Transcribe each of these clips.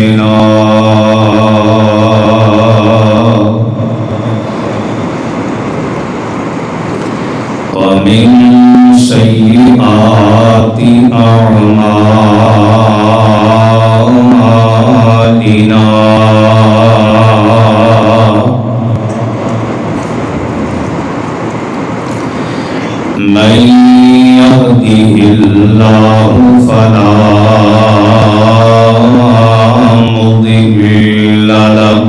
أنفسنا ومن سيئات أعمالنا من يهده الله فلا مضل له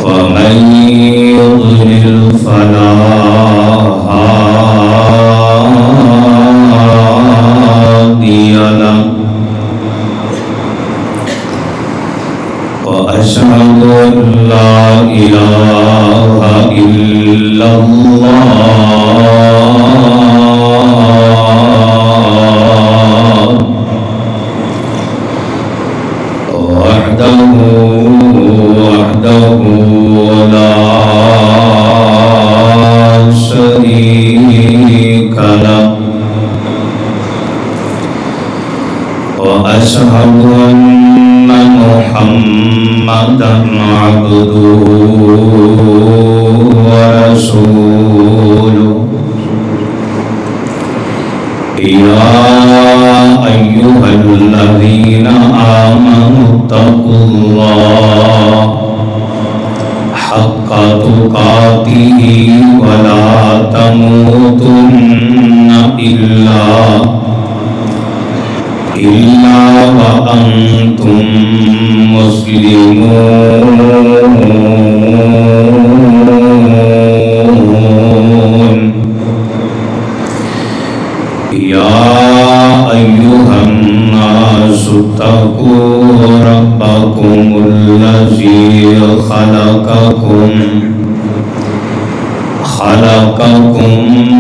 ومن يضلل فلا هادي له وأشهد أن لا إله إلا الله وحده لا شريك له وأشهد أن محمدًا عبده ورسوله يا أيها الذين آمنوا اتقوا الله حق تقاته ولا تموتن إلا وأنتم مسلمون يا أيها الناس اتقوا ربكم الذي خلقكم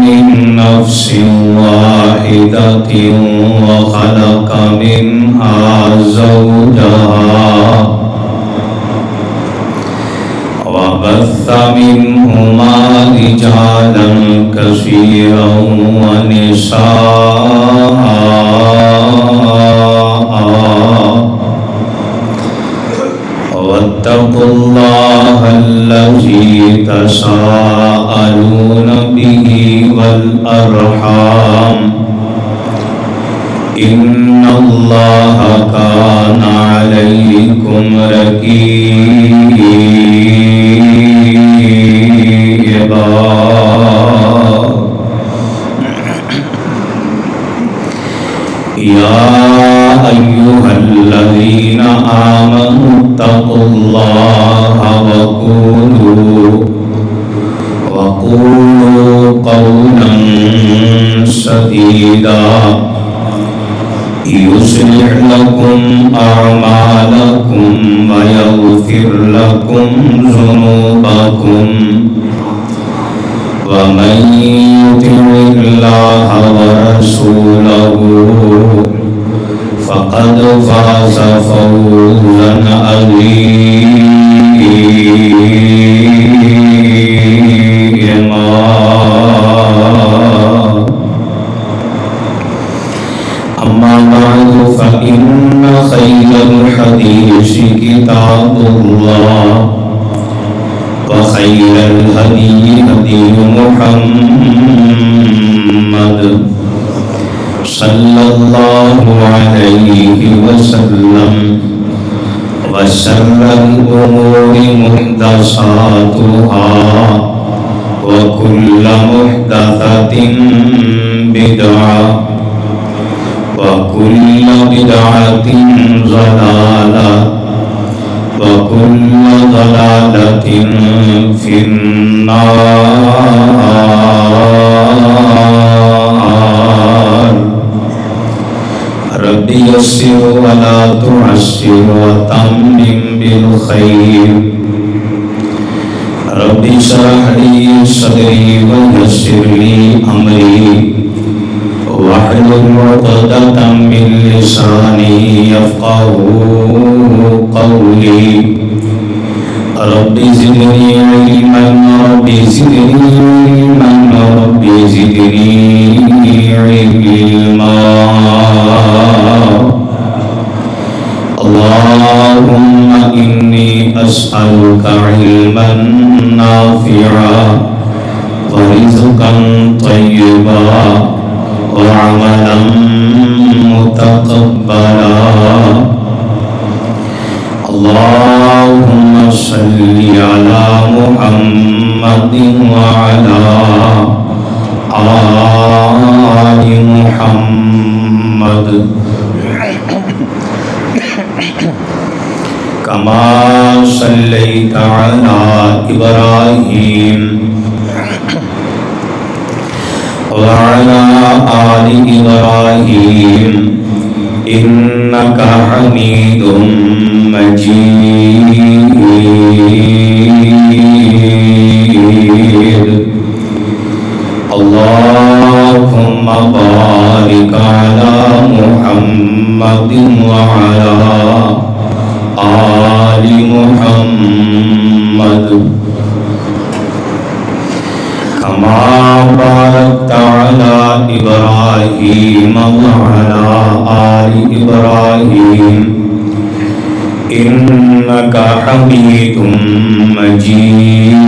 من نفس واحدة وخلق منها زوجها وبث منهما رجالا كثيرا ونساء واتقوا الله الذي تساءلون به والأرحام إن الله كان عليكم رقيبا يا أيها الذين آمنوا اتقوا الله وقولوا قولا سديدا يصلح لكم أعمالكم ويغفر لكم ذنوبكم ومن يطع الله ورسوله فقد فاز فوزا عظيما أما بعد فإن خير الحديث كتاب الله وخير الهدي هدي محمد صلى الله عليه وسلم وشر الأمور محدثاتها وكل محدثة بدعة وكل بدعة ضلالة وكل ضلالة في النار. رب يسر ولا تعسر وتمم بالخير. رب اشرح لي صدري ويسر لي أمري واحلل عقدة من لساني يفقهوا قولي. رب زدني علما رب زدني علما رب زدني علما. اللهم إني أسألك علما نافعا ورزقا طيبا وعملا متقبلا. اللهم صل على محمد وعلى آل محمد كما صليت على إبراهيم وعلى آل إبراهيم إنك حميد مجيد. اللهم بارك على محمد وعلى آل محمد كما باركت على إبراهيم وعلى آل إبراهيم إنك حميد مجيد.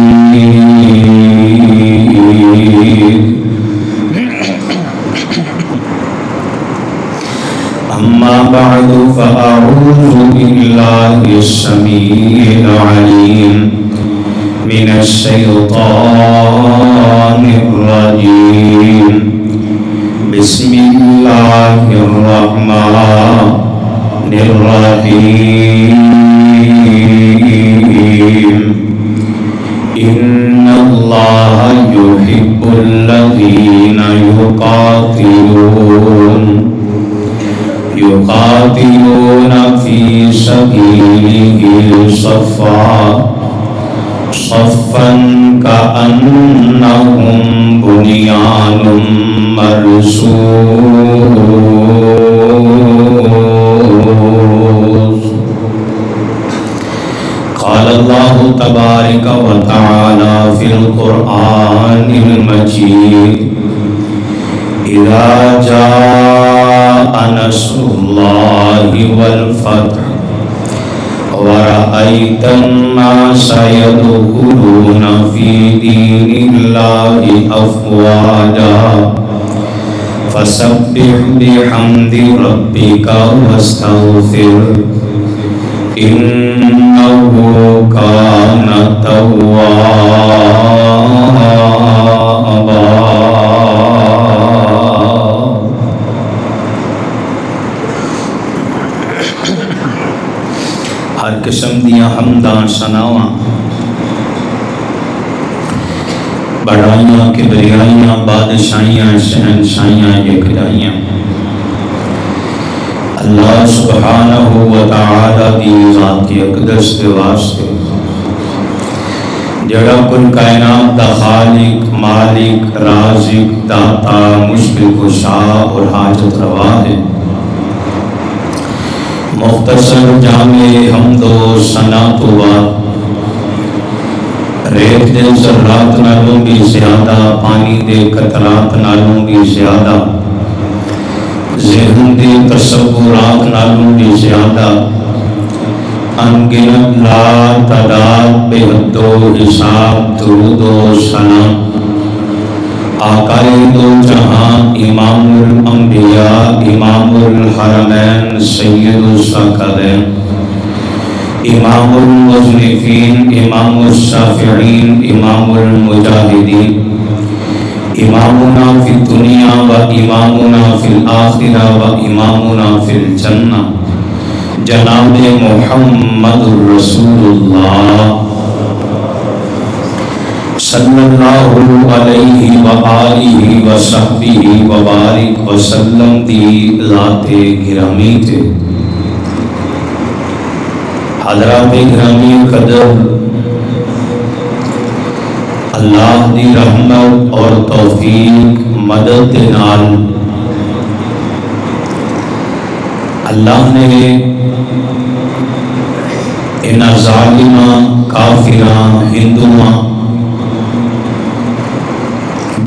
أما بعد فأعوذ بالله السميع العليم من الشيطان الرجيم. بسم الله الرحمن الرحيم. إن الله يحب الذين يقاتلون في سبيله صفا كأنهم بنيان مرصوص. قال الله تبارك وتعالى في القرآن المجيد: إذا جاء نصر الله والفتح ورأيت الناس يدخلون في دين الله أفواجا فسبح بحمد ربك واستغفر إنه كان توابا. ہر قسم دیا حمداں ثناواں بڑائیاں کبریائیاں بادشاہیاں شہنشاہیاں یکجائیاں اللہ سبحانہ و تعالی دی ذات اقدس کے واسطے جڑا کل کائنات دا خالق مالک رازق داتا مشکل کشا اور حاجت روا ہے. مختصر جامع حمد و ثنا تو بعد ریت دے ذرات نالوں بھی زیادہ پانی دے قطرات نالوں بھی زیادہ ذہن دے تصورات نالوں بھی زیادہ انگنت لا تعداد بے حد و حساب درود و سلام آقائے دو جہاں امام الانبیاء امام الحرمین سید الثقلین امام المذنبین امام الشافعین امام المجاہدین امامنا فی الدنیا و امامنا فی الآخرہ و امامنا فی الجنہ جناب محمد رسول اللہ صلی اللہ علیہ وآلہ وصحبہ وبارک وسلم دی ذات گرامی تھے. حضرات گرامی قدر اللہ دی رحمت اور توفیق مدد نال اللہ نے ان ظالماں کافراں ہندوواں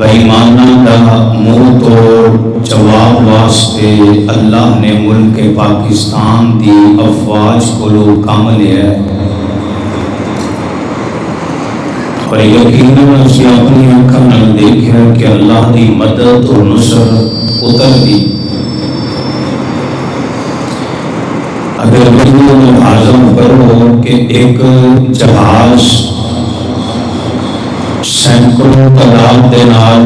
بےایماناں دا منہ توڑ جواب واسطے اللہ نے ملک پاکستان دی افواج کو کام لیا ہے، اور یقیناً اسی اپنی آنکھوں نے دیکھا کہ اللہ دی مدد اور نصرت اتر دی۔ اگر ویڈیو ملازم کرو کہ ایک جہاز سینکڑوں تعداد دے نال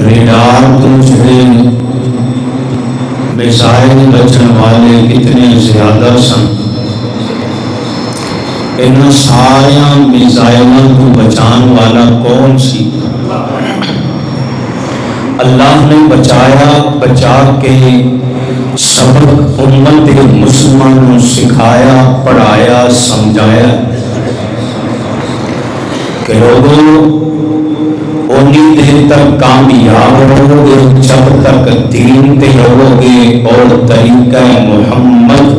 ریڈار تو جڑے میزائل بچن والے کتنے زیادہ سن، ان سارے میزائلوں کو بچان والا کون سی؟ اللہ نے بچایا، بچا کے سبق امت مسلمانوں سکھایا، پڑھایا، سمجھایا کہ لوگوں اونی دیر تک کامیاب ہو گے جب تک دین پہ رہو گے اور طریقہ محمد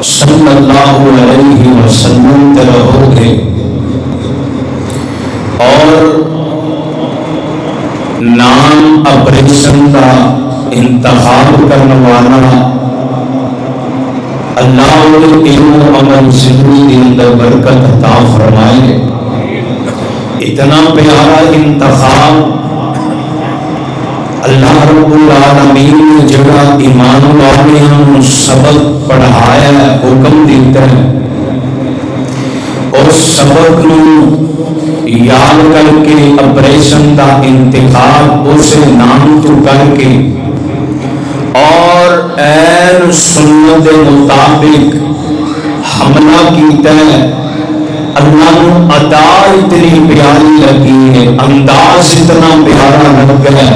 صلی اللہ علیہ وسلم پہ رہو گے، اور نام آپریشن کا انتخاب کرنے والا اللہ علم و عمل زندگی اندر برکت عطا فرمائے۔ اتنا پیارا انتخاب اللہ رب العالمین نے جگہ ایمان والوں سبق پڑھایا ہے، حکم دیتا ہے، اور سبق نو یاد کر کے آپریشن کا انتخاب اسے نام تو کر کے اور این سنت مطابق حملہ کیتا ہے۔ اللہ کو ادا اتنی پیاری لگی ہے، انداز اتنا پیارا لگ ہے،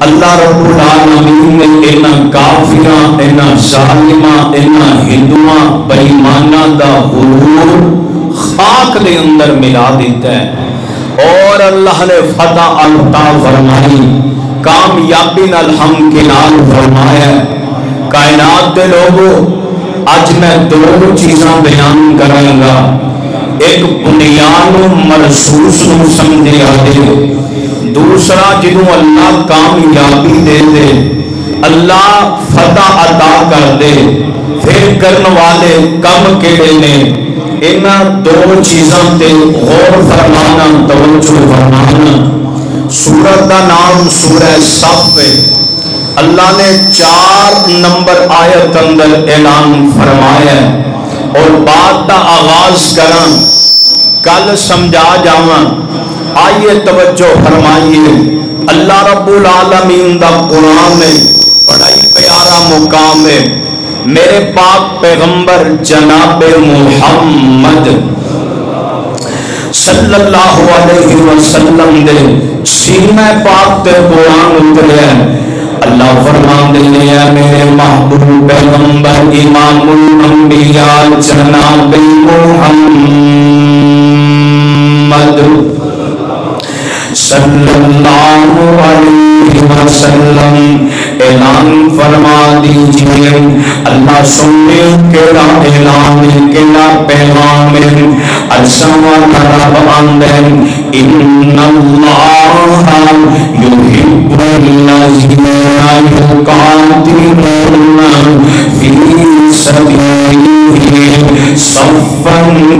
اللہ رب العالمین نے اینا کافراں، اینا ظالماں، اینا ہندواں بےایماناں دا غرور خاک دے اندر ملا دیتا ہے، اور اللہ نے فتح عطا فرمائی، کامیابی نال ہمکنار فرمایا۔ کائنات دے لوگوں، آج میں دو چیزاں بیان کروں گا، ایک بنیاد مرسوس نو سمجھے آدھے، دوسرا جنہوں اللہ کامیابی دے دے، اللہ فتح عطا کر دے، پھر کرن والے کم کیڑے نے، انہاں دو چیزاں تے غور فرمانا، توجہ فرمانا۔ سورت کا نام سورہ صف ہے، اللہ نے 4 نمبر آیت اندر اعلان فرمایا ہے، اور بات دا آغاز کرن کل سمجھا جاواں۔ آئیے توجہ فرمائیے، اللہ رب العالمین دا قرآن ہے، بڑا ہی پیارا مقام ہے، میرے پاک پیغمبر جناب محمد صلی اللہ علیہ وسلم دے سینہ پاک تے قرآن اتریا ہے۔ اللہ فرمان دے ہے میرے محبوب پیغمبر امام الانبیاء جناب محمد صلی اللہ علیہ وسلم اعلان فرما دیجئے، اللہ سننے کیڑا اعلان کیڑا پیغام ارسل رب اندر، ان اللہ یحب الذین یقاتلون فی سبیلہ صفا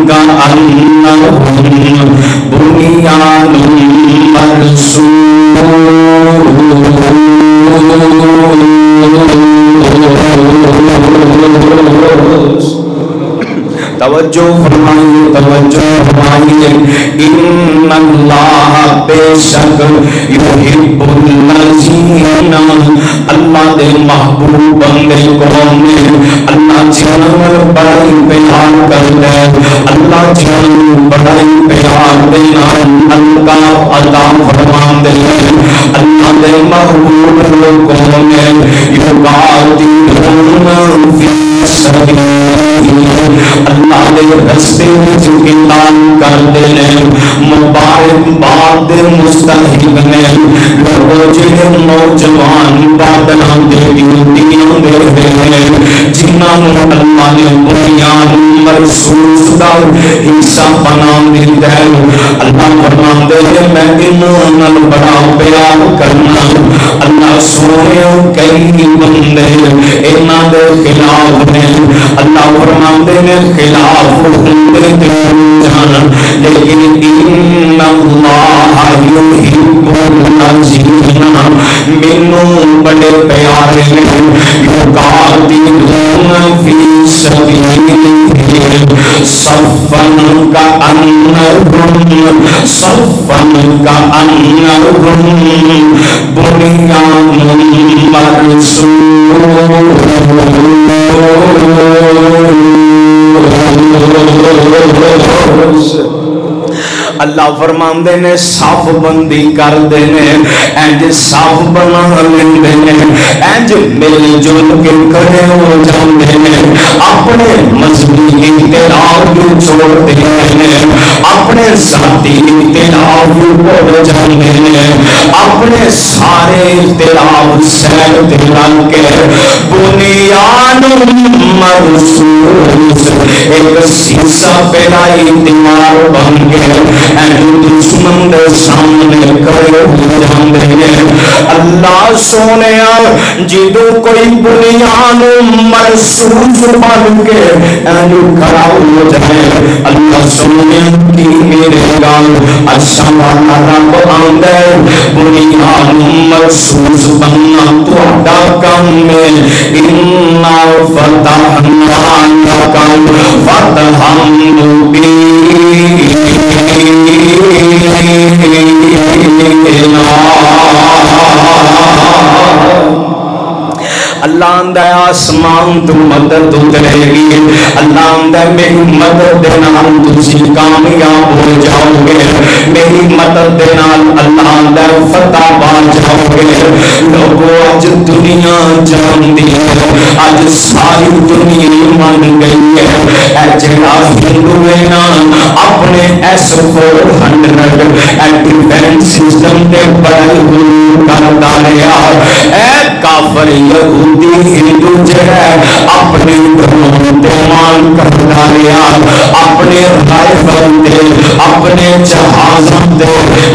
کأنہم بنیان توجہ فرمائیے، توجہ فرمائیے، ان اللہ بے شک یحب الذین، اللہ دے محبوب بندے کون نے، اللہ جنہوں بڑائی پیار کرتا ہے، اللہ جنہوں بڑائی پیار دینا اللہ عطا فرمان دے، اللہ دے محبوب کون ہے، یقاتلون فی سبیلہ، اللہ والے رستے قتال کرتے ہیں مبارکباد دے مستحق نے لوگوں جڑے نوجوان بادلاں دے ڈیوٹیاں دے رہے ہیں جنہاں نوں اللہ نے بنیاد مرسوس دا حصہ بنا دتا ہے اللہ فرماندے ہیں میں انہاں نال بڑا پیار کرنا اللہ سونے کئی بندے انہاں دے خلاف نے اللہ فرماندے نے خلاف ہوندے تے جان لیکن ان اللہ یحب الذین مینوں بڑے پیارے ہیں یقاتلون فی سبیلہ صفن کأنہم بنیان مرصوص اللہ فرماندے نے صاف بندی کر دینے انج صاف بنا لیندے نے انج مل جل کے کھڑے ہو جاندے نے اپنے مذہبی اختلاف کو چھوڑ دیندے نے اپنے ذاتی اختلاف کو بھول جاندے نے اپنے سارے اختلاف سیر تے لگ کے بنیان مرصوص ایک سیسا پہلائی دیوار بن کے دشمن دے سامنے کھڑے ہو جاندے ہیں اللہ سونے جدو کوئی بنیان مرصوص بن کے کھڑا ہو جائے اللہ سونے کی میرے گال اچھا والا رب آندے بنیان مرصوص بننا تہاڈا کام ہے انا فتحنا لک فتحا مبینا اللہ آندہ آسمان تو مدد اترے گی اللہ آندہ میری مدد دینال تجھے کامیاب ہو جاؤ گے میری مدد دینال اللہ آندہ فتح پا جاؤ گے لوگوں آج دنیا جان دی ہے آج ساری دنیا مان گئی ہے اے جڑا ہندوینا اپنے S-400 ڈیفینس سسٹم دے بڑے گروہ کرتا رہا اے کافر یہودی ہندو جڑا اپنے دھرم تے مان کرتا رہا اپنے رائفل تے اپنے جہازاں تے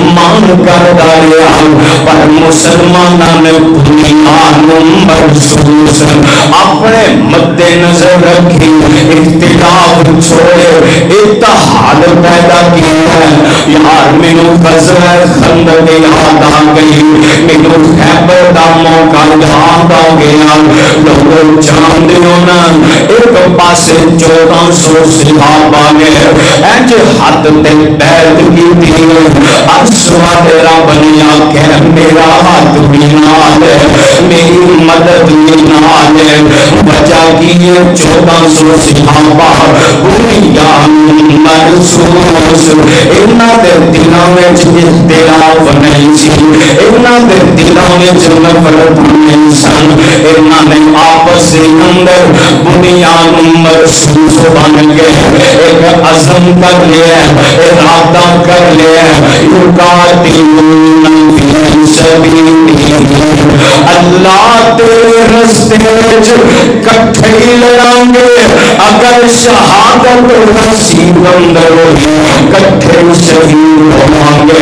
مان کرتا رہا پر مسلماناں نے بنیان مرصوص اپنے مد نظر رکھی اختلاف چھوڑے اتحاد پیدا کیا ہے یار مینو غزوہ خندق یاد آ گئی مینو خیبر دا موقع یاد آ گیا لوگ جاندے ہو نا ایک پاسے 1400 صحابہ نے انج ہاتھ تے بیعت کی تھی اسواد رب نے آکھیا میرا ہاتھ بھی نال ہے میری مدد بھی نال ہے وجہ کی 1400 صحابہ بنیان مرصوص انہاں دے دلاں وچ اختلاف نہیں سی انہاں دے دلاں وچ نفرت نہیں سن انہاں نے آپس کے اندر بنیان مرصوص بن کے ایک عزم کر لیا ارادہ کر لیا یقاتلون فی سبیلہ اللہ تیرے راستے وچ کٹھے لڑیں گے اگر شہادت نصیب اندر ہوئی کٹھے شہید ہوں گے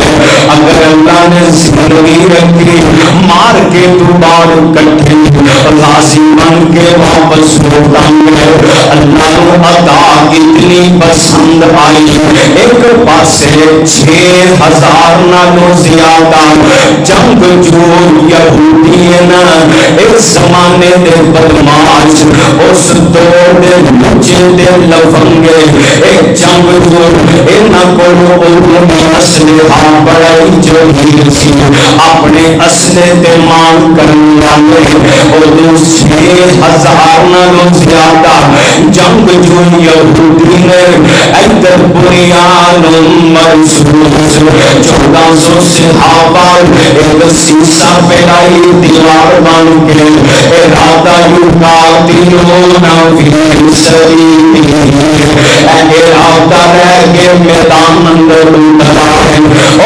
اگر اللہ نے زندگی رکھی مار کے دوبارہ کٹھے غازی بن کے واپس لوٹیں گے اللہ کو عطا اتنی پسند آئی ایک پاسے 6000 نالوں زیادہ جنگ جو یہودی نا اس زمانے دے بدماش اس دور دے بچے دے لفنگے ایک جنگ جو انہاں کو اپنی اسلحہ بڑائی جو ہی سی اپنے اسلحے تے مان کرنے والے اور 6000 نالوں زیادہ جنگ جو یہودی نے ادھر بنیان مرصوص 1400 صحابہ ایک سیسا پہلائی دیوار بن کے ارادہ یقاتلون فی سبیلہ کے میدان اندر اترا ہے.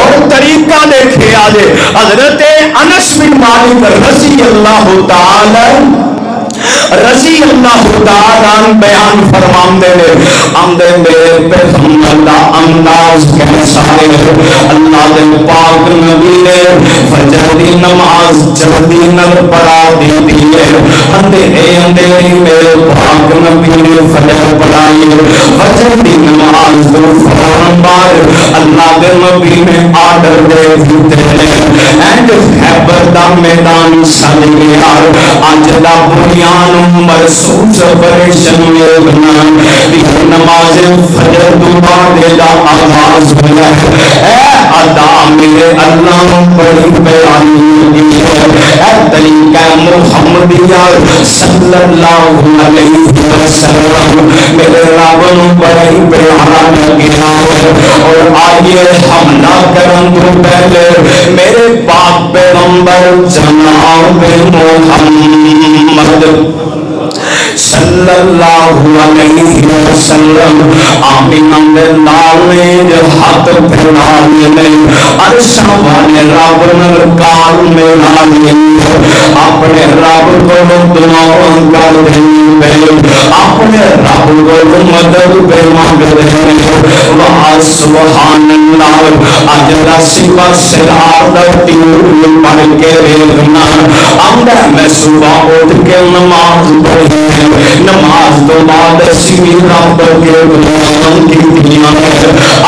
اور طریقہ دیکھے آج حضرت انس بن مالک رضی اللہ تعالی بیان فرماندے نے آمدے میرے پیغمبر دا انداز کیسا ہے. اللہ دے پاک نبی نے فجر دی نماز جلدی نال پڑھا دی ہے. اندھیرے میرے پاک نبی نے فجر پڑھائی. فجر دی نماز دو فوراً بعد اللہ دے نبی نے آرڈر دے دیتے ہیں اینڈ خیبر دا میدان سج گیا. اج دا بنیان مرسوس پریشن میں بنا نماز فجر تو بعد دا آغاز ہوا ہے. اے ادا میرے اللہ بڑی بیانی ہے. اے طریقہ محمدیہ صلی اللہ علیہ وسلم میرے رب نو بڑی پیارا لگیا ہے. اور آئیے حملہ کرن تو پہلے میرے پاک پیغمبر جناب محمد صلی اللہ علیہ وسلم آمینہ دے نال نے ہاتھ پھیلانے میں عرشاں والے رب نال کال میں لانے اپنے رب کو دعا کر دے اپنے رب کو مدد پہ مانگ دے. واہ سبحان اللہ. اج دا سوا سرار دا تیر پڑھ کے دیکھنا آمدہ میں صبح اٹھ کے نماز پڑھی. نماز تو بعد اسی رب کے غلام کی دنیا میں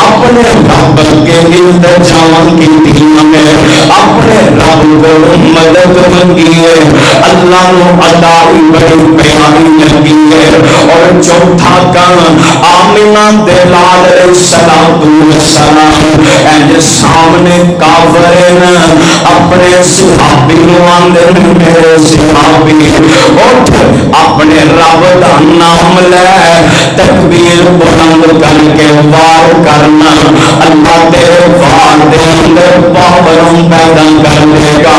اپنے رب کے التجام کی دنیا میں اپنے رب کو مدد منگی ہے. اللہ نو ادائی بڑی پیاری لگی ہے. اور چوتھا کام آمینہ دلال علیہ السلام اینج سامنے کافرین اپنے صحابی نواندے میرے صحابی اٹھ اپنے رب دا نام لے تکبیر بلند کر کے وار کرنا. اللہ تیرے وار دے اندر پاوروں پیدا کر دے گا.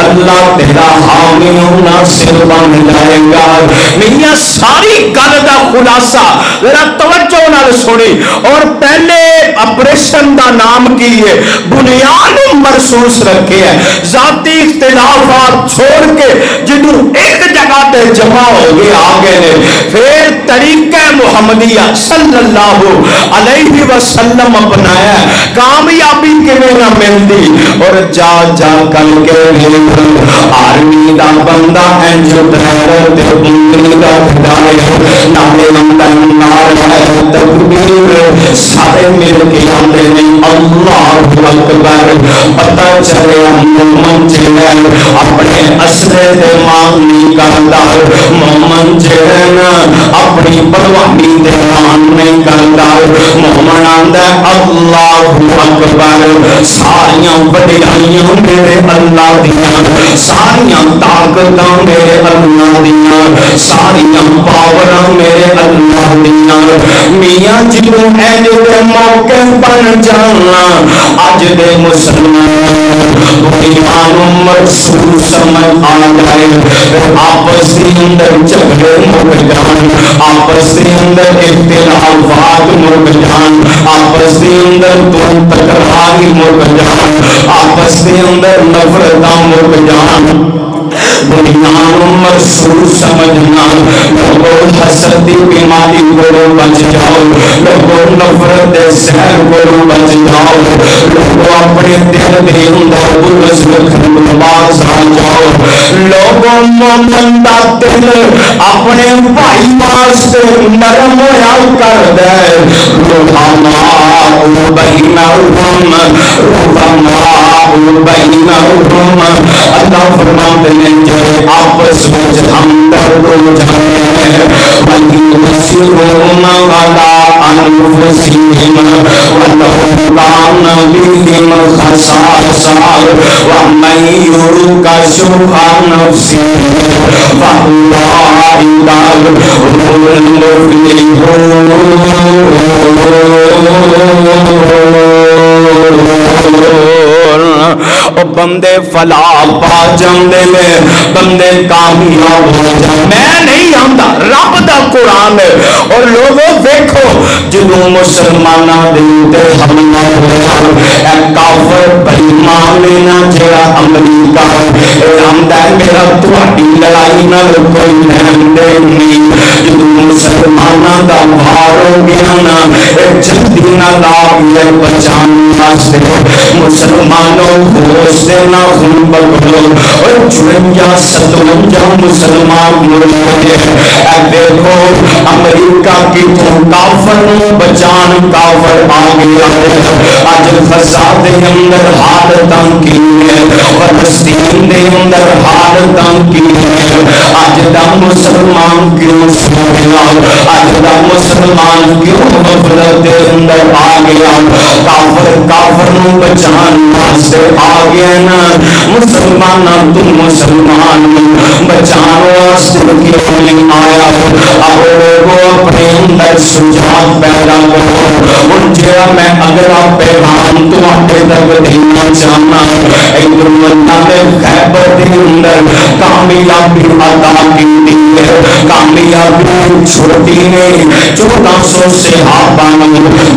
اللہ تیرا حامی ناصر بن جائے گا. میاں ساری گل دا خلاصہ ذرا توجہ نال سنی. اور پہلے اپریشن دا نام کی ہے بنیاد مرسوس رکھے ہے. ذاتی اختلافات چھوڑ کے جنہوں ایک جگہ تے جمع ہو گئے آگے نے پھر طریقہ محمدیہ صلی اللہ علیہ وسلم اپنایا. کامیابی کے میں نہ ملتی. اور جا جا کر کے آرمی دا بندہ انجو ڈرائیور تے بندی دا کھڑائے نالے اندر نار ہے تکبیر سارے مل کے آندے نے اللہ اکبر. پتہ چلے مومن جنہیں اپنے اسرے دے مانگنی کرتا مومن جنہیں اپنی پرواہی دے مان نہیں کرتا. مومن آندہ اللہ اکبر. ساریاں بڑیاں میرے اللہ دیاں ساریاں طاقتاں میرے اللہ دیاں ساریاں پاوراں میرے اللہ دیاں. میاں جنوں اینج دے موقع بن جانا اج دے مسلمان ایمان مرسول سمجھ آ جائے. آپس کے اندر جھگڑے مک جان آپس کے اندر اختلافات مک جان آپس کے اندر دو تکراری مک جان آپس کے اندر نفرتاں مک جان. بنیاد مرسول سمجھنا. لوگوں حسد دی بیماری کو بچ جاؤ. لوگوں نفرت دے زہر کو بچ جاؤ. لوگوں اپنے دل دے اندر بغض رکھن کو باز آ جاؤ. لوگوں مومن دا دل اپنے بھائی واسطے نرم ہویا کر دے. رحماء بینہم اللہ فرماتے ہیں جو آپس میں ہمدرد ہو جائیں وَيُبْصِرُونَ عَلَىٰ أَنفُسِهِمْ وَلَهُمْ كَانَ بِهِمْ خَصَاصَةٌ وَمَن يُوقَ شُحَّ نَفْسِهِ فَأُولَٰئِكَ هُمُ الْمُفْلِحُونَ. او بندے فلاح پا جاندے نے بندے کامیاب ہو جائے. میں نہیں آندا رب دا قرآن ہے. اور لوگوں دیکھو جدوں مسلماناں دے تے حملہ ہویا اے کافر بےمان لینا جڑا امریکہ آندا ہے میرا تہاڈی لڑائی نال کوئی لین دین نہیں. جدوں مسلماناں دا بھار ہو گیا نا جلدی نہ لاگ بچان واسطے مسلمانوں ہوش دینا خون بگلو اور 54 مسلمان مرے. دیکھو امریکہ کی تو کافر بچان کافر آ گیا ہے. اج غزہ دے اندر حالتاں کی ہے فلسطین دے اندر حالتاں کی ہے. اج دا مسلمان کیوں سو گیا اج دا مسلمان کیوں غفلت دے اندر آ گیا. کافر نو بچان واسطے آ گیا نا مسلمان تم مسلمان بچان واسطے کیوں نہیں آیا. اب لوگوں اپنے اندر سجاعت پیدا کرو. اور جڑا میں اگلا پیغام تمہارے تک دینا چاہنا ایک اللہ نے خیبر دے اندر کامیابی عطا کی ہے. کامیابی چھوٹی نے 1400 صحابہ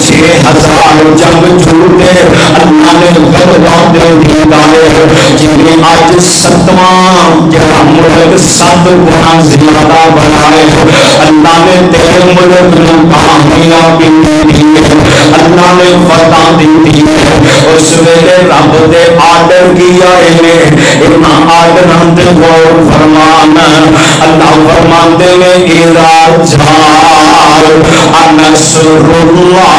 6000 جنگ جھوٹے اللہ نے غلبہ دے دیا ہے. جنہیں آج 7واں جہاں ملک 7 گنا زیادہ بنائے اللہ نے تیرے ملک میں کامیابی دی ہے. اللہ نے فتح دی ہے. اس ویلے رب دے آرڈر کیا ہے ان آرڈراں تے غور فرمانا. اللہ فرماندے نے اذا جاء نصر اللہ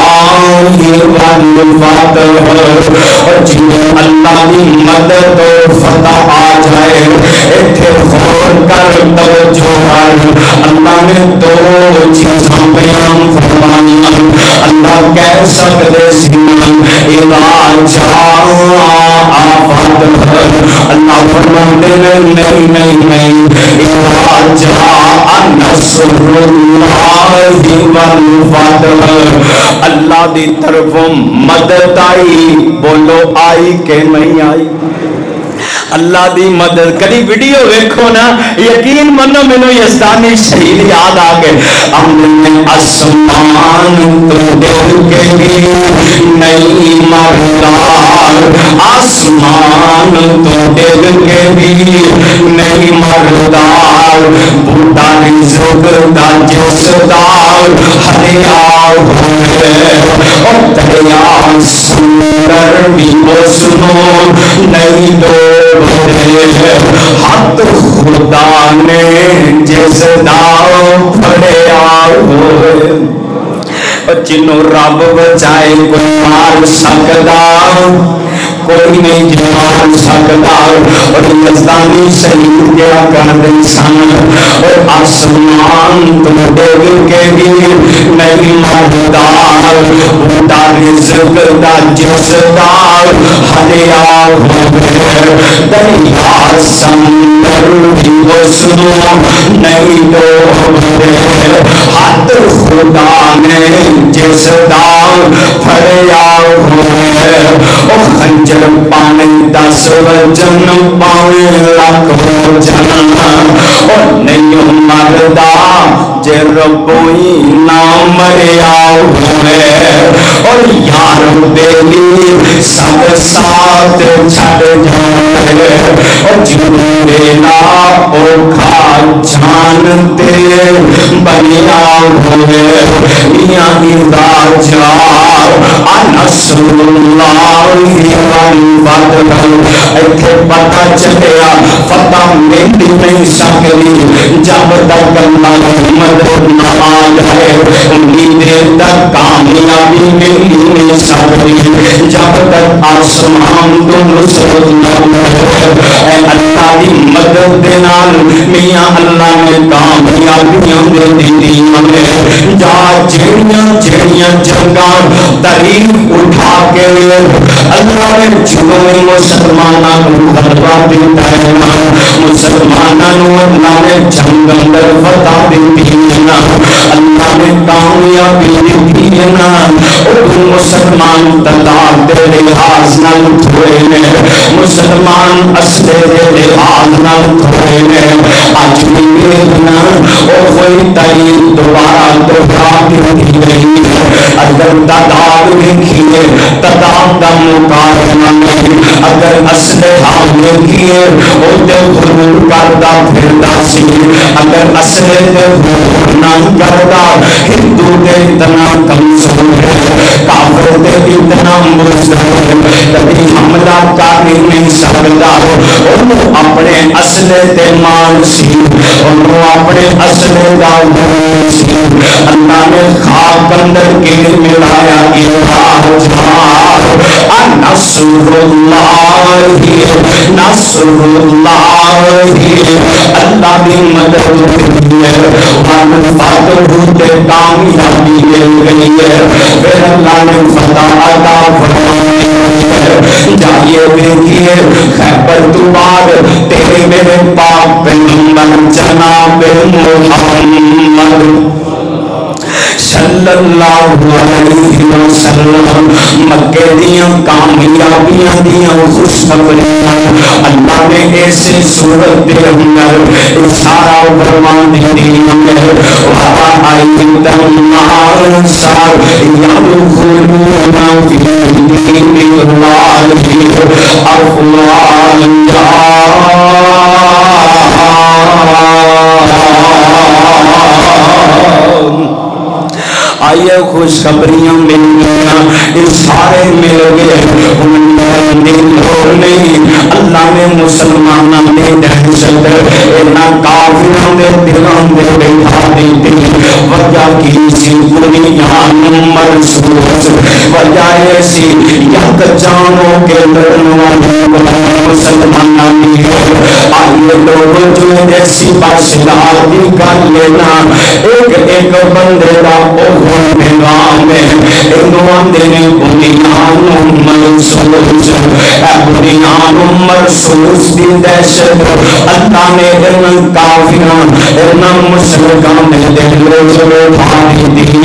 والفتح. اور جنہیں اللہ کی مدد و فتح آ جائے ایتھے غور کر توجہ کر. اللہ نے 2 چیزاں بیان فرمائی. اللہ کہہ سکتے سن اذا جاء فتح. اللہ فرماتے نہیں اذا جاء نصر اللہ والفتح. اللہ دی طرفوں مدد آئی. بولو آئی کہ نہیں آئی؟ اللہ دی مدد. کبھی ویڈیو دیکھو نا یقین منو مینو یزدانی شہید یاد آ گئے. ہم نے آسمان تو دیکھ کے بھی نہیں مرتا آسمان تو دیکھ کے بھی نہیں مرتا. بوٹا رزق دا جس دا ہریا ہوئے اور دریا سندر بھی اس نو نہیں دو ہاتھ خدا نے جس دا پھڑیا ہوئے. جنوں رب بچائے کوئی مار سکتا کوئی نہیں جان سکتا. اور یزدانی شہید کیا کرتے سن اور آسمان تو دیکھ کے بھی نہیں مرتا. بوٹا رزق دا جس دا ہریا ہوئے دریا سمندر بھی اس نو نہیں ڈوبتے. ہاتھ خدا نے جس دا پھڑیا ہوئے او خنجر پانے 10 وجن پاوے لاکھ وجن اور نہیں مردا جے ربوئی نہ مریا ہوئے. اور یار بیلی سب ساتھ چھڑ جانے اور جنوبے نا اوکھا جانتے بنیا ہوئے. یعنی راجہ نصر اللہ والفتح. ایتھے پتہ چلیا فتح ملتی نہیں سکتی جب تک اللہ کی مدد نہ آ جائے. امید تک کامیابی مل نہیں سکتی جب تک آسمان تو نصرت نہ ہو. اے اللہ کی مدد دے نال میاں اللہ نے کامیابیاں دے دی ہمیں. جا جڑیاں جنگاں تاریخ اٹھا کے اللہ نے جنوں مسلماناں کو غلبہ دیتا ہے مسلماناں نو اللہ نے جنگ اندر فتح دیتی ہے. اللہ نے کامیابی دیتی ہے نا مسلمان تدار دے لحاظ نال تھوڑے نے مسلمان اسلحے دے لحاظ نال تھوڑے نے اج بھی نا او کوئی تعین دوبارہ دوہرا دی گئی ہے اگر تعداد دیکھیے تعداد کا مقابلہ نہیں اگر اسلحہ دیکھیے او تے غرور کردا پھردا سی اگر اسلحے تے غرور نہ کردا ہندو تے اتنا کمزور ہے کافر تے اتنا مزدور ہے کبھی حملہ کر نہیں سکتا انہوں اپنے اسلحے تے مان سی انہوں اپنے اسلحے دا غرور سی اللہ نے خاک اندر کے ملایا الہ جہار نصر اللہ اللہ بھی مدد کرتی ہے فتح ہوتے کامیابی مل گئی ہے پھر اللہ نے فتح عطا فرمائی ہے جائیے دیکھیے خیبر تو بعد تیرے میرے پاک پیغمبر جناب محمد صلی اللہ علیہ وسلم مکے دیاں کامیابیاں دیاں خوشخبریاں اللہ نے ایسے صورت دے اندر اشارہ فرمان دی ہے وَرَأَيْتَ النَّاسَ يَدْخُلُونَ فِي دِينِ اللَّهِ أَفْوَاجًا آئیے خوشخبریاں مل گیا اشارے مل گئے نہیں اللہ نے مسلمانوں نے دہشت اینا کافروں دے دلوں دے بٹھا دیتی وجہ کی سی دنیا مرسوس وجہ ایسی یک جانوں کے لڑنوں مسلمانوں نے آئیے لوگ جو جیسی باشداری کر لینا ایک بندے دا نظام ہے انہوں نے بنیان مرسوس بنیان مرسوس دی دہشت اللہ نے ان کافران ان مشرکان نے دلوں سے بھاری دی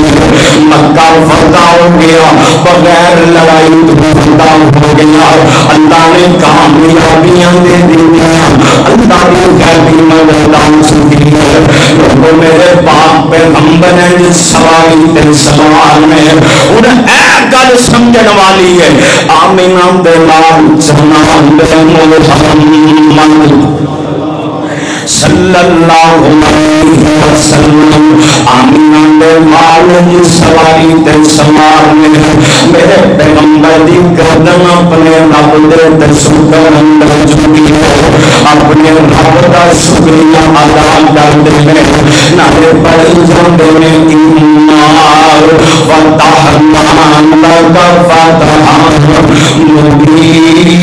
مکہ فتح ہو گیا بغیر لڑائی فتح ہو گیا اللہ نے کامیابیاں دے دیا اللہ نے غیبی مدداں سنی لوگوں میرے پاک پیغمبر ہیں جس سوالی تے سوال میں انہیں اے گل سمجھن والی ہے آمینہ دلال جنان دے محمد صلی اللہ علیہ وسلم آمینہ دلال جس سوالی تے سوال میں میرے پیغمبر دی گردن اپنے رب دے شکر اندر جھکی ہے اپنے رب دا شکریہ ادا کرتے ہیں نعرے پڑھی جاندے نے فتحنا لك فتحا مبينا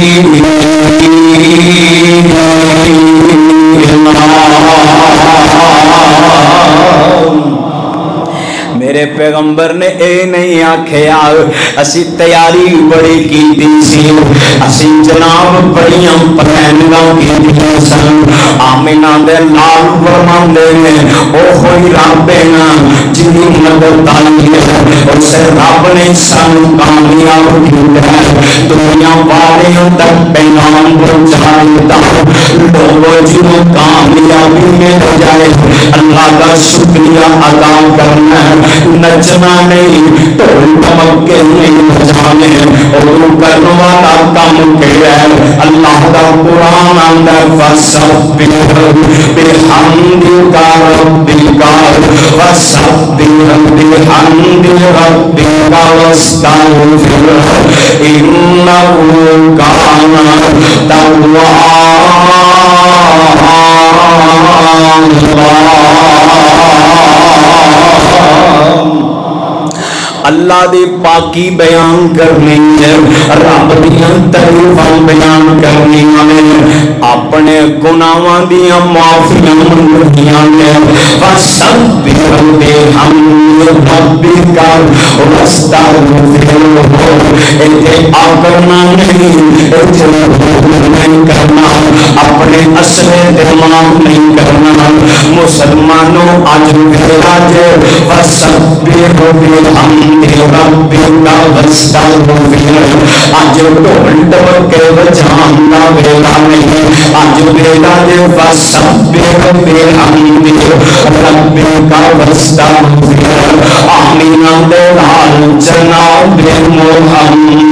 میرے پیغمبر نے اے نہیں آکھیا اسی تیاری بڑی کیتی سی اسی جناب بڑیاں پلاننگاں کیتیاں سن آمینہ دے لال فرماندے نے او ہوئی رب نا جنی مدد آئی ہے اسے رب نے سانو کامیاب کیتا ہے دنیا والیاں تک پیغام پہنچایا لوگوں جنوں کامیابی مل جائے اللہ کا شکریہ ادا کرنا ہے نچنا نہیں ٹول ٹمکے نہیں بجانے اور کرنے والا کام کیا ہے اللہ کا قرآن اندر فسبح بحمدک ربک فسبح بحمد ربک واستغفر انہ کان اللہ دی پاکی بیان کرنی ہے رب دیاں تعریفاں بیان کرنی ہے اپنے گناہاں دیاں معافیاں منگنیاں ہے فسبح بحمد ربک واستغفرہ ایتھے آکرنا نہیں ایتھے نہیں کرنا اپنے اصلے دماغ نہیں کرنا مسلمانوں آج گھر آجے فسبح بحمد ربک واستغفر. اج ڈھول ڈبکے بجانا ویلا نہیں, اج ویلا جے فسبح بحمد ربک واستغفر. آمینہ دے نال جناب محمد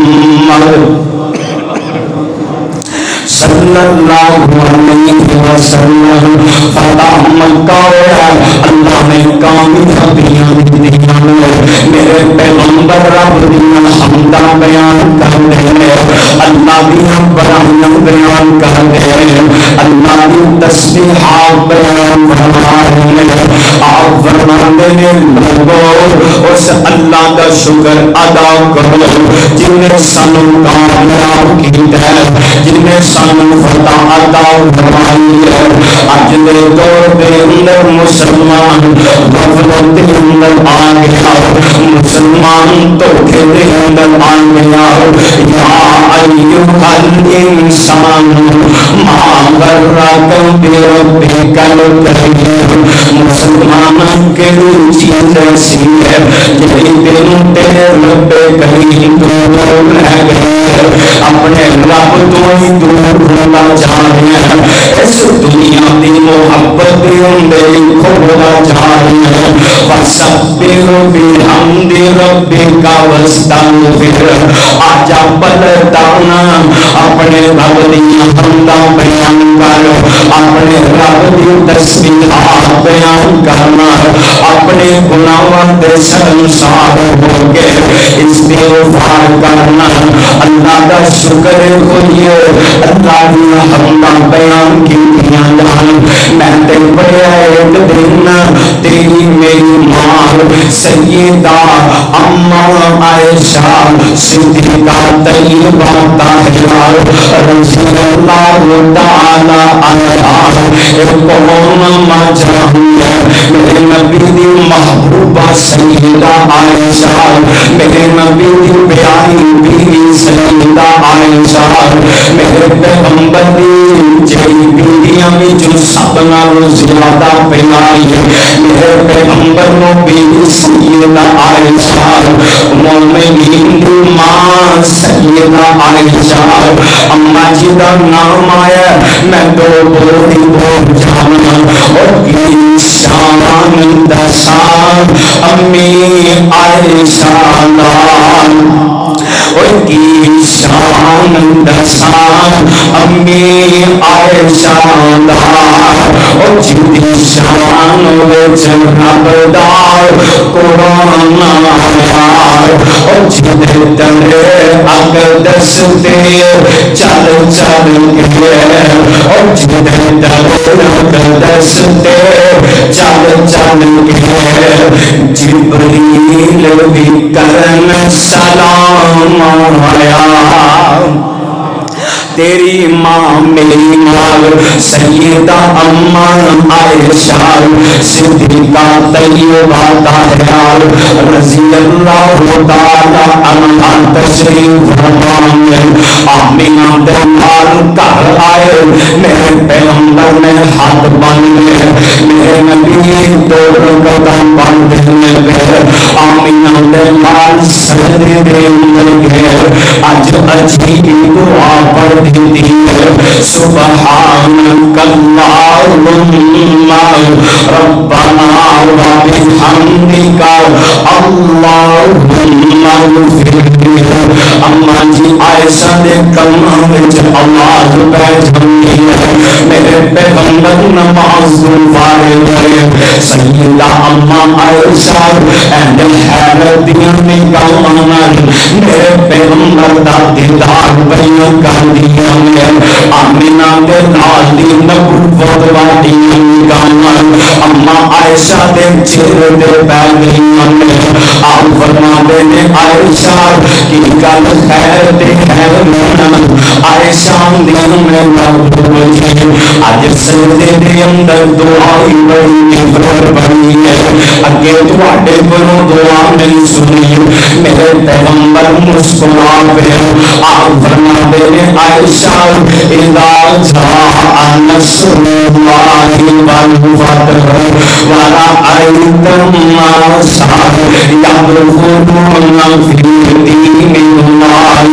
صلی اللہ علیہ وسلم فتح مکہ ہوا. اللہ نے کامیابیاں دتیاں, میرے پیغمبر رب دیاں حمداں بیان کرتے ہیں, اللہ دیاں برائیاں بیان کرتے ہیں, اللہ دی تسبیحات بیان فرماتے ہیں. آپ فرماتے ہیں لوگوں اس اللہ کا شکر ادا کرو جن نے سانو کامیاب کیتا ہے, جن نے سانو فتح عطا فرمائی ہے. اج دے دور دے اندر مسلمان غفلت دے اندر آ گیا, مسلمان دھوکے دے اندر آ گیا. یا ایھا الانسان ما غرک بربک الکریم. مسلمان کے چیز ایسی ہے جہی دن تیرے رب کریم دور رہ گئی ہے, اپنے رب تو ہی دور ہونا چاہ رہے ہیں, اس دنیا دی محبت دے اندر کھونا چاہ رہے ہیں. فسبح بحمد ربک واستغفر. آجا پلٹانا اپنے رب دی حمداں بیان کر, اپنے رب دی تسبیحات بیان کرنا, اپنے گناہاں دے شرمسار ہو کے استغفار کرنا. اللہ دا شکر ہوئیے, اللہ دی حمداں بیان کیتیاں جان. میں تے پڑھیا ایک دن تیری میری ماں سیدہ اما عائشہ صدیقہ طیبہ طاہرہ رضی اللہ تعالی عنہا ایک قوم مجاہیہ. میرے نبی دی محبوبہ سیدہ عائشہ, میرے نبی دی پیاری بیوی سیدہ عائشہ, میرے پیغمبر دی جڑی بیویاں وچ سب نالوں زیادہ پیاری ہے, میرے پیغمبر نو بیوی سیدہ عائشہ, مومنین دی ماں سیدہ عائشہ. اما جی دا نام آیا میں دو بولی بول جانا, اور کی شان دسان امی عائشہ لال, اور کی شان دسان امی عائشہ لال, اور جدی شان وچ رب دا قرآن آیا, اور جدے تلے اقدس تے چل چل کے, اور جدے تلے اقدس تے چل چل کے جبریل بھی کرن سلام آیا. تیری ماں میری ماں سیدہ اما عائشہ صدیقہ طیبہ طاہرہ رضی اللہ تعالی عنہا تشریف فرمائے. آمینہ دے نال گھر آئے, میرے پیغمبر نے ہاتھ باندھے, میرے نبی دو قدم باندھنے گئے, آمینہ دے نال سجدے دے اندر گئے. اج عجیب دعا پڑھ سبحانک اللہم ربنا وبحمدک اللہم اغفر لي. اما جی عائشہ دے کلمہ وچ آواز پہ جاندی ہے, میرے پیغمبر نماز تو فارغ ہوئے. سیدہ اما عائشہ اینڈ حیرت دیاں نگاہاں نال میرے پیغمبر دا دیدار بیان کر دیا. آمینہ دے نال دی نبوت والی نگاہاں اما عائشہ دے چہرے تے پے گئیاں. آپ فرماندے نے عائشہ کی گل خیر تے خیر نہیں, عائشہ دی میں محبوب جی اج سجدے دے اندر دعا بڑی نفرت بنی ہے, اگے تواڈے کولوں دعا نہیں سنی. میرے پیغمبر مسکرا پے, آپ فرماندے نے عائشہ اذا جاء نصر اللہ والفتح أرأيت الناس يدخلون في دين الله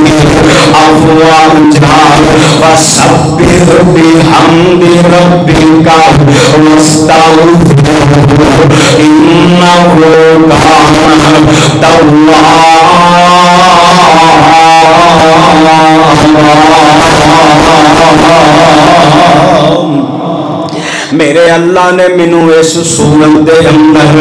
أفواجا فسبح بحمد ربك واستغفره إنه كان میرے اللہ نے مینوں اس سورت دے اندر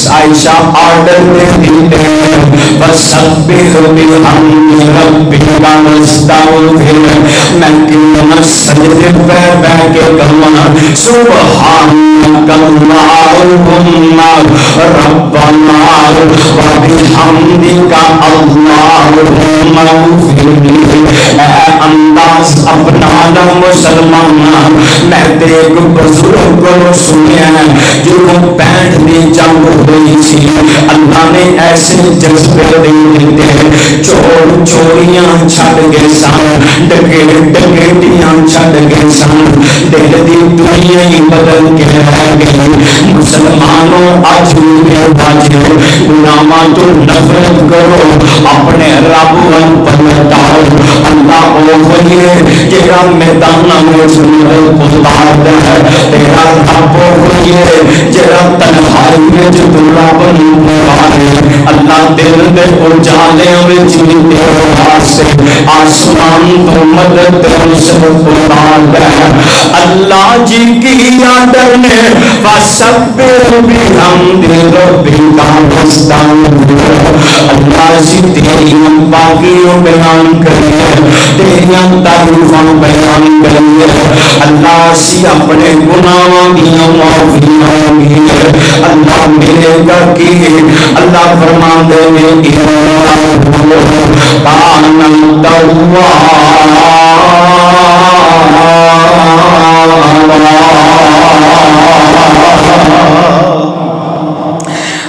عائشہ آرڈر دے دیتے ہیں وَسَبِّحْ بِحَمْدِ رَبِّكَ وَاسْتَغْفِرْ میں کیوں سجدے پہ بیٹھ کے کہوں سبحانک اللہم ربنا وبحمدک اللہم اغفر لی اے انداز اپنا نہ مسلمان میں ایک بزرگ کو سنیا ہے جو 65 دی جنگ ہوئی تھی اللہ نے ایسے جذبے دے دیتے ہیں چور چوریاں چھڑ گئے سان ڈکیٹیاں چھڑ گئے سان دل دی دنیا ہی بدل کے رہ گئی مسلمانوں آج میرے باجے گناہاں تو نفرت کرو اپنے رب ون پلٹاؤ اللہ وہ ہوئی ہے جہاں میدان میں سنر اتار ہے تیرا رب ہوئی ہے جہاں تنہائی میں جو رب پکارے اللہ دل دے اجالے میں جیتے واسطے آسمان تو مدد سے اتار ہے اللہ جی کی آدر نے فسبح بحمد ربک واستغفر اللہ جی تیری پاکیوں بیان کریے تیری تعریفاں بیان کریے اللہ سی اپنے گناہوں دیاں معافیاں مانگیے اللہ میرے گھر کی اللہ فرماندے میں کان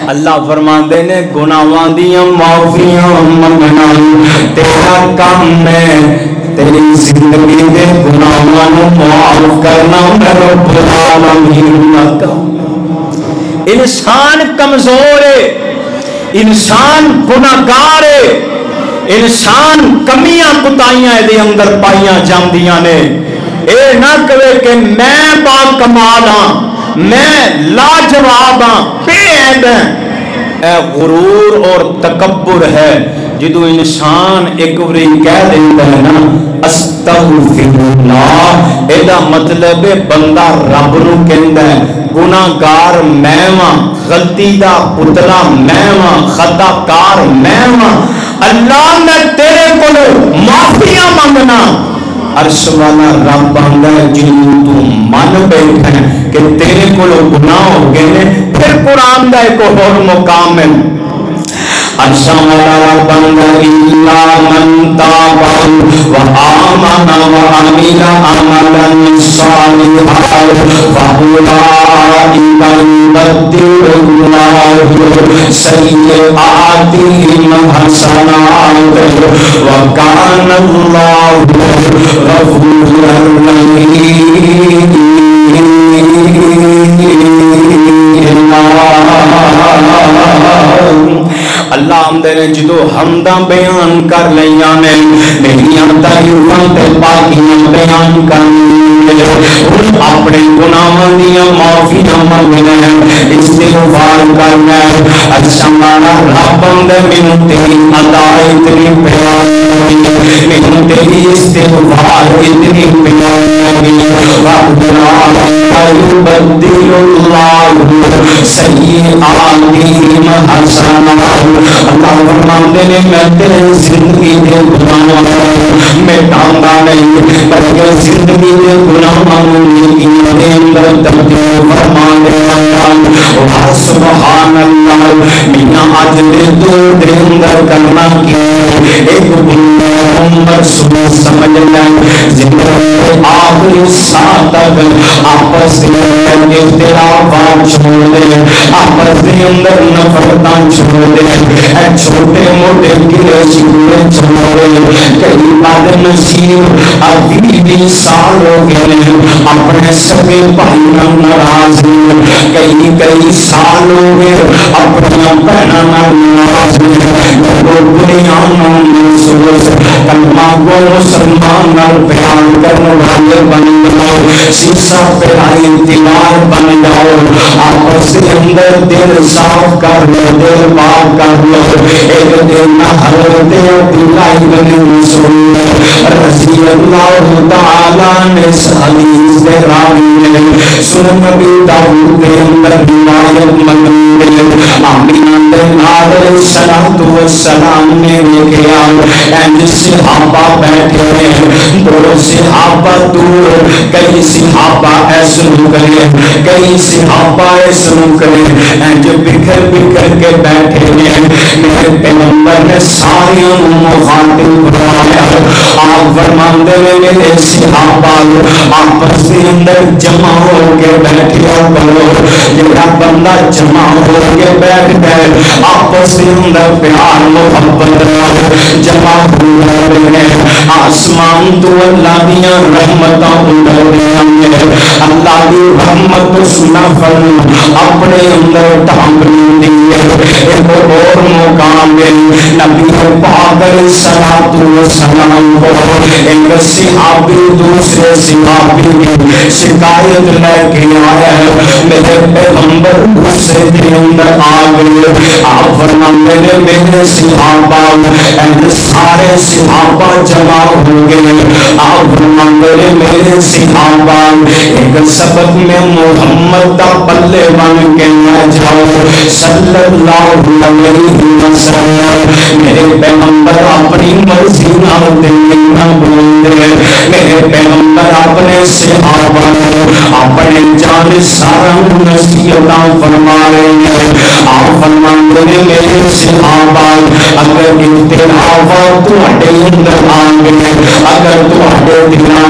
اللہ فرماندے نے گناہاں دیاں معافیاں منگنا تیرا کام ہے تیری زندگی دے گناہاں نو معاف کرنا میں رب العالمین کا انسان کمزور ہے انسان گناہگار ہے انسان کمیاں کتائیاں دے اندر پائیاں جاندیاں نے اے نہ کہے کہ میں با کمال ہاں میں لاجواب ہاں بے عیب ہاں اے غرور اور تکبر ہے جدو انسان ایک بری کہہ دیتا ہے نا استغفر اللہ ایدہ مطلب بندہ رب نو کہندا ہے گناہگار میں واں غلطی دا پتلا میں واں خطا کار میں واں اللہ میں تیرے کو معافیاں مانگنا عرش والا رب آندا ہے جنوں تو من بیٹھا ہے کہ تیرے کو گناہ ہو گئے پھر قرآن دا ایک اور مقام ہے عرش والا رب آندا الا من تاب وآمن وعمل عملا صالحا فأولئك يبدل الله سيئاتهم حسنات وكان الله غفورا رحيما اللہ آمدے نے جدو حمدہ بیان کر لیاں نے میریاں تعریفاں تے پاکیاں بیان کر لیاں اپنے گناہاں دیاں معافیاں منگنا استغفار کرنا اچھا مانا رب آمدے مینوں تیری ادا اتنی بیان مینوں تیری استغفار اتنی بیان ربنا يبدل الله سيئاتهم حسنات اللہ فرماتے ہیں میں تیرے زندگی دے گناہوں میں ٹانگا نہیں بلکہ زندگی دے گناہوں نیکیاں دے اندر تبدیل فرما دے سبحان اللہ میاں آج دے دور دے اندر کرنا کی ایک بندہ عمر سمجھ لیں آخری ساتھ تک آپس کے اندر اختلافات چھوڑ دے, آپس کے اندر نفرتاں چھوڑ دے, چھوٹے موٹے گلے شکوے چھوڑ دے. کئی بد نصیب ابھی 20 سال ہو گئے اپنے سگے بھائی ناراض, کئی سال ہو گئے اپنی بہنوں ناراض. دنیا محسوس کلمہ کو مسلمان بیان کرنے والے بن جاؤ, شیشہ پہائی دیوار بن جاؤ, آپس کے اندر دل صاف کر لو, دل پاک کر لو. ایک دن حضرت عبداللہ بن مسعود رضی اللہ تعالیٰ نے اس حدیث کے راوی نے سنن نبی داؤد کے اندر روایت منگی ہے. آمینہ علیہ السلام نے دیکھا اینج صحابہ بیٹھے ہیں, دو صحابہ دور, کئی صحابہ ایسے نکلے, کئی صحابہ ایسے نکلے, اینج بکھر بکھر کے بیٹھے ہیں. میرے پیغمبر نے ساریوں مخاطب بنایا. آپ فرماندے میرے صحابہ آپس کے اندر جمع ہو کے بیٹھیا کرو. جڑا بندہ جمع ہو کے بیٹھ گئے آپس کے اندر پیار محبت جمع ہو رہے ہیں, آسمان تو اللہ دیا رحمتاں اتر رہی ہیں. اللہ دی رحمت سنا فرم اپنے اندر ڈھانپ لیندی ہے. ایک اور مقام ہے نبی پاک علیہ السلام کو ایک صحابی دوسرے صحابی کی شکایت لے کے آیا ہے. میرے پیغمبر غصے کے اندر آ گئے. آپ فرماتے ہیں میرے صحابہ سارے صحابہ جمع ہو گئے. آپ فرماتے ہیں میرے صحابہ ایک سبق میں محمد کا پلے بن کے نہ جاؤ صلی اللہ علیہ وسلم. میرے پیغمبر اپنی مرضی نہ دل نہ بولتے, میرے پیغمبر اپنے صحابہ اپنے جان سارا نصیحتاں فرما رہے ہیں. آپ فرماتے ہیں میرے صحابہ اگر اختلافات تواڈے اندر آ گئے, اگر تواڈے دلاں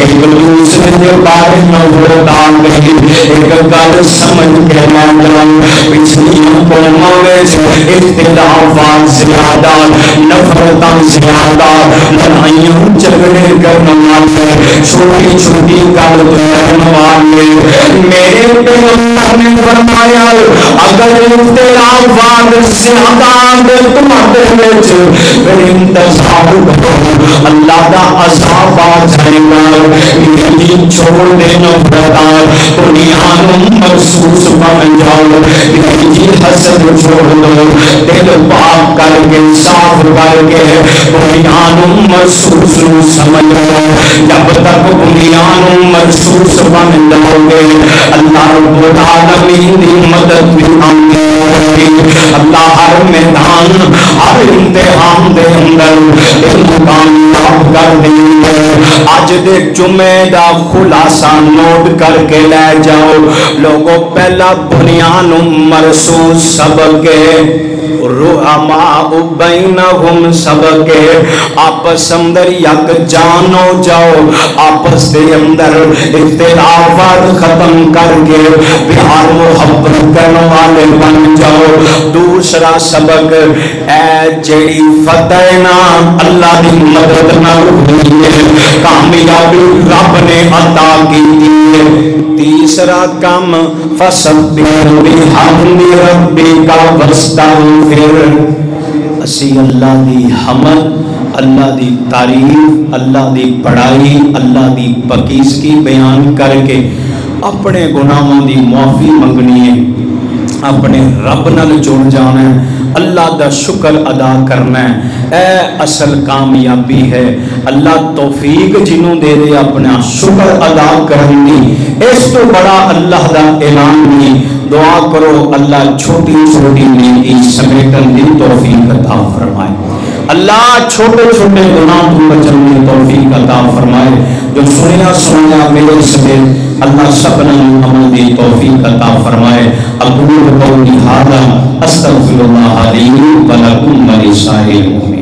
ایک دوسرے کے بارے میں نفرت آ گئی, ایک گل سمجھ کے نہ جاؤ. پچھلی قوموں میں اختلافات زیادہ, نفرتاں زیادہ, لڑائیاں جھگڑے کرنے والے, چھوٹی چھوٹی گل کرنے والے. میرے پیغمبر نے فرمایا اگر اختلافات زیادہ تمہارے وچ پھر انتظار کرو اللہ دا عذاب آ جائے گا. دین چھوڑ دے نفرت دنیا محسوس بن جاؤ. جی حسد چھوڑ دو, دل پاک کر کے صاف کر کے بنیان محسوس سمجھ لو. جب تک بنیان محسوس بن جاؤ گے اللہ رب العالمین کی مدد بھی آتی ہوگی. اللہ ہر میدان ہر امتحان دے اندر کامیاب کر دیں گے. اج دے جمعے دا خلاصہ نوٹ کر کے لے جاؤ لوگوں. پہلا بنیان مرسوس سبق رحماء بینہم سبق آپس اندر یک جان ہو جاؤ, آپس کے اندر اختلافات ختم کر کے پیار محبت کرنے والے بن جاؤ. دوسرا سبق اے جیڑی فتح نا اللہ دی مدد نہ ہوئی ہے, کامیابی رب نے عطا کی ہے. تیسرا کام فسبح بحمد ربک واستغفر. اسی اللہ دی حمد, اللہ دی تعریف, اللہ دی بڑائی, اللہ دی پاکیزگی بیان کر کے اپنے گناہوں دی معافی منگنی ہے, اپنے رب نال جڑ جانا ہے, اللہ دا شکر ادا کرنا ہے. اے اصل کامیابی ہے. اللہ توفیق جنوں دے دے اپنا شکر ادا کرنی, اس تو بڑا اللہ دا اعلان نہیں. دعا کرو اللہ چھوٹی چھوٹی نیکی سمیٹن دی توفیق عطا فرمائے. اللہ چھوٹے چھوٹے گناہ تو بچن کی توفیق عطا فرمائے. جو سنیا سنیا میرے سمیت اللہ سبنا عمل دی توفیق عطا فرمائے. اقول قولی ھذا استغفر اللہ لی و لکم ولسائر المؤمنین.